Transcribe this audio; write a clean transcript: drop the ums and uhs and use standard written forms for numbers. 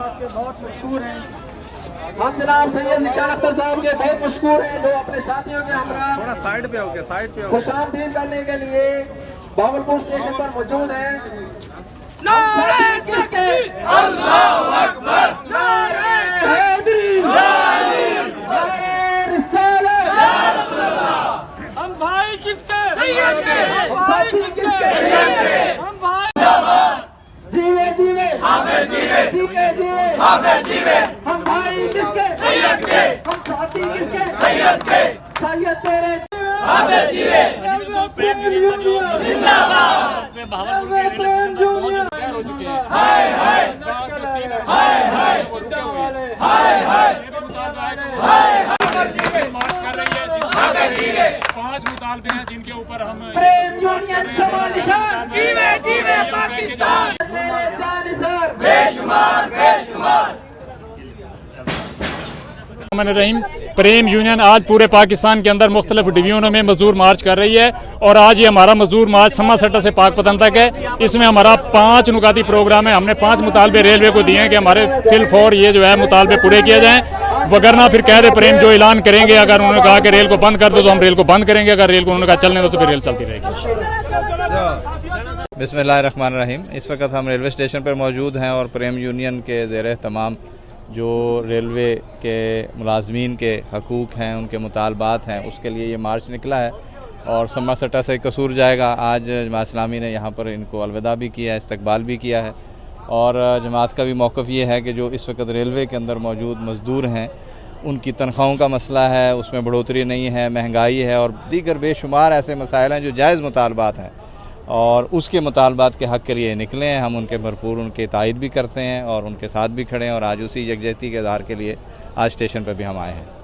बहुत मशहूर हैं। हम जनाब सैयद ज़ीशान अख्तर साहब के बहुत मशहूर हैं, जो अपने साथियों के हमरा थोड़ा साइड पे होके खुशामदीद करने के लिए बावलपुर स्टेशन पर मौजूद हैं। किसके? अल्लाहु अकबर, नारे हैदरी, नारे रिसालत, या रसूल अल्लाह। हम भाई किसके? सैयद के। हम भाई किसके? सैयद के। हम भाई जीवे जीवे हाफिज जीवे, जीवे जीवे हाफिज जीवे। हम भाई किसके? सैयद के। हम साथी किसके? सैयद के। सैयद तेरे हाफिज जीवे। जिंदाबाद। हाय हाय हाय हाय हाय हाय। 5 मुतालबे हैं जिनके ऊपर हम प्रेम यूनियन शमालिशान, जीवे जीवे पाकिस्तान। तेरे जानिसार बेशुमार बेशुमार। रहीम प्रेम यूनियन आज पूरे पाकिस्तान के अंदर मुख्तलिफ डिवीजनों में मजदूर मार्च कर रही है और आज ये हमारा मजदूर मार्च समा सट्टा से पाकपतन तक है। इसमें हमारा 5 नुकाती प्रोग्राम है। हमने 5 मुतालबे रेलवे को दिए हैं कि हमारे फिल फॉर ये जो है मुतालबे पूरे किए जाएँ, वगरना फिर कैद प्रेम जो ऐलान करेंगे। अगर उन्होंने कहा कि रेल को बंद कर दो तो हम रेल को बंद करेंगे, अगर रेल को उन्होंने कहा चलने दो तो फिर रेल चलती रहेगी। बिस्मिल्लाहिर्रहमानिर्रहीम। इस वक्त हम रेलवे स्टेशन पर मौजूद हैं और प्रेम यूनियन के ज़ेर तमाम जो रेलवे के मुलाजमीन के हकूक़ हैं, उनके मुतालबात हैं, उसके लिए ये मार्च निकला है और समा सट्टा से कसूर जाएगा। आज जमात इस्लामी ने यहाँ पर इनको अलविदा भी किया है, इस्तकबाल भी किया है और जमात का भी मौक़िफ़ ये है कि जो इस वक्त रेलवे के अंदर मौजूद मज़दूर हैं उनकी तनख्वाहों का मसला है, उसमें बढ़ोतरी नहीं है, महंगाई है और दीगर बेशुमार ऐसे मसाइल हैं जो जायज़ मुतालबात हैं और उसके मुतालबात के हक़ के लिए निकले हैं। हम उनके भरपूर उनके तायद भी करते हैं और उनके साथ भी खड़े हैं और आज उसी यकजहती के इज़हार के लिए आज स्टेशन पर भी हम आए हैं।